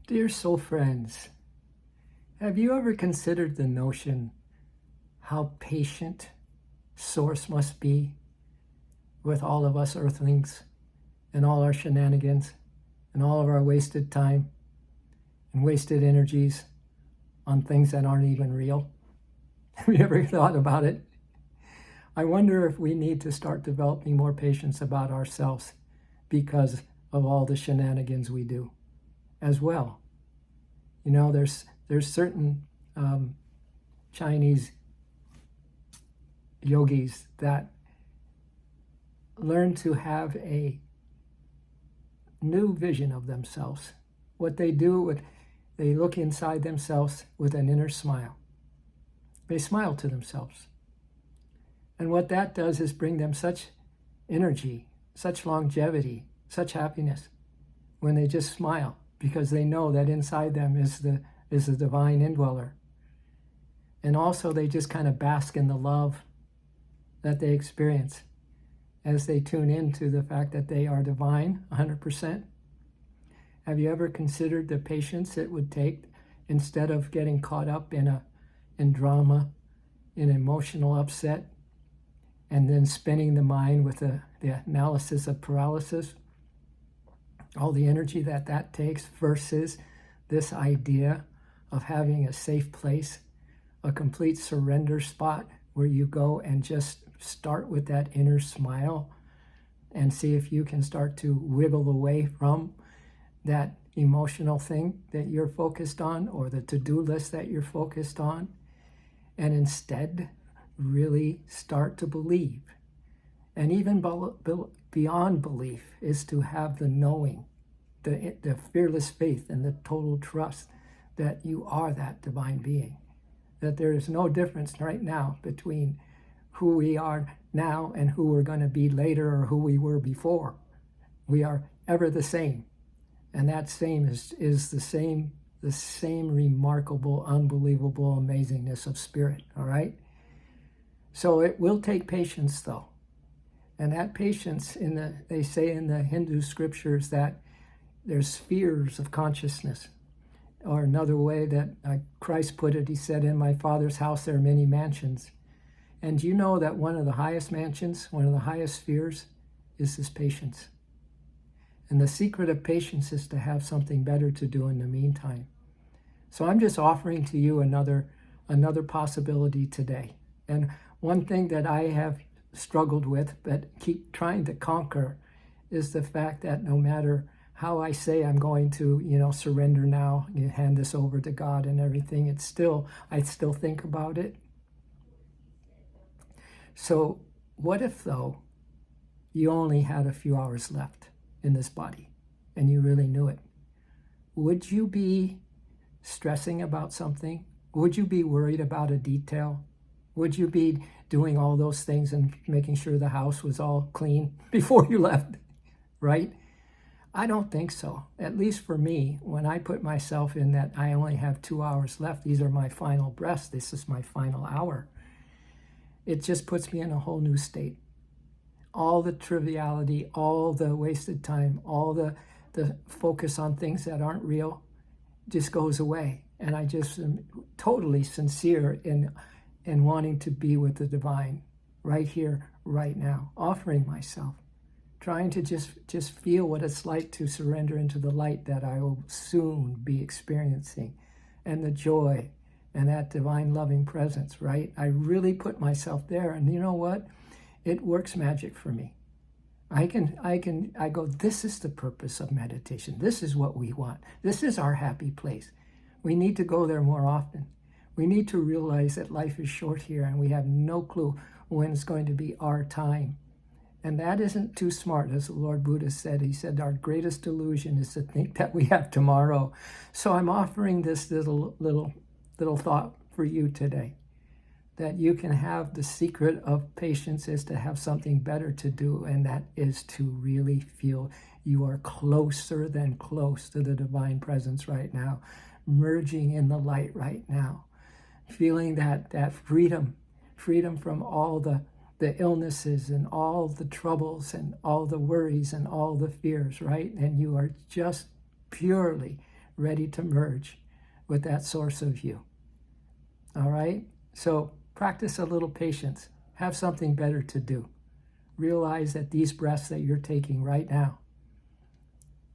Dear soul friends, have you ever considered the notion how patient Source must be with all of us earthlings and all our shenanigans and all of our wasted time and wasted energies on things that aren't even real? Have you ever thought about it? I wonder if we need to start developing more patience about ourselves because of all the shenanigans we do as well. You know, there's certain Chinese yogis that learn to have a new vision of themselves. What they do, they look inside themselves with an inner smile. They smile to themselves. And what that does is bring them such energy, such longevity, such happiness when they just smile, because they know that inside them is the divine indweller. And also they just kind of bask in the love that they experience as they tune into the fact that they are divine 100%. Have you ever considered the patience it would take, instead of getting caught up in drama, in emotional upset, and then spinning the mind with the analysis of paralysis, all the energy that takes, versus this idea of having a safe place, a complete surrender spot where you go and just start with that inner smile and see if you can start to wiggle away from that emotional thing that you're focused on, or the to-do list that you're focused on, and instead really start to believe. And even beyond belief is to have the knowing, the fearless faith and the total trust that you are that divine being, that there is no difference right now between who we are now and who we're going to be later, or who we were before. We are ever the same. And that same is the same remarkable, unbelievable amazingness of spirit, all right? So it will take patience, though. And that patience, they say in the Hindu scriptures that there's spheres of consciousness. Or another way that Christ put it, he said, in my Father's house there are many mansions. And you know that one of the highest mansions, one of the highest spheres, is this patience. And the secret of patience is to have something better to do in the meantime. So I'm just offering to you another possibility today. And one thing that I have struggled with, but keep trying to conquer, is the fact that no matter how I say I'm going to, surrender now, hand this over to God and everything, I still think about it. So what if, though, you only had a few hours left in this body and you really knew it? Would you be stressing about something? Would you be worried about a detail? Would you be doing all those things and making sure the house was all clean before you left, right? I don't think so. At least for me, when I put myself in that I only have 2 hours left, these are my final breaths, this is my final hour, it just puts me in a whole new state. All the triviality, all the wasted time, all the focus on things that aren't real just goes away. And I just am totally sincere in wanting to be with the divine right here, right now, offering myself, trying to just feel what it's like to surrender into the light that I will soon be experiencing, and the joy and that divine loving presence, right? I really put myself there, and you know what? It works magic for me. I go, this is the purpose of meditation. This is what we want. This is our happy place. We need to go there more often. We need to realize that life is short here and we have no clue when it's going to be our time. And that isn't too smart, as the Lord Buddha said. He said our greatest delusion is to think that we have tomorrow. So I'm offering this little thought for you today, that you can have the secret of patience is to have something better to do, and that is to really feel you are closer than close to the divine presence right now, merging in the light right now, feeling that freedom from all the illnesses and all the troubles and all the worries and all the fears, right? And you are just purely ready to merge with that source of you. All right? So practice a little patience. Have something better to do. Realize that these breaths that you're taking right now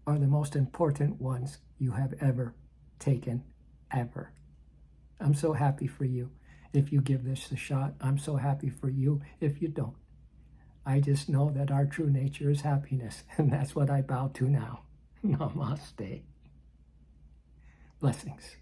are the most important ones you have ever taken, ever. I'm so happy for you if you give this a shot. I'm so happy for you if you don't. I just know that our true nature is happiness, and that's what I bow to now. Namaste. Blessings.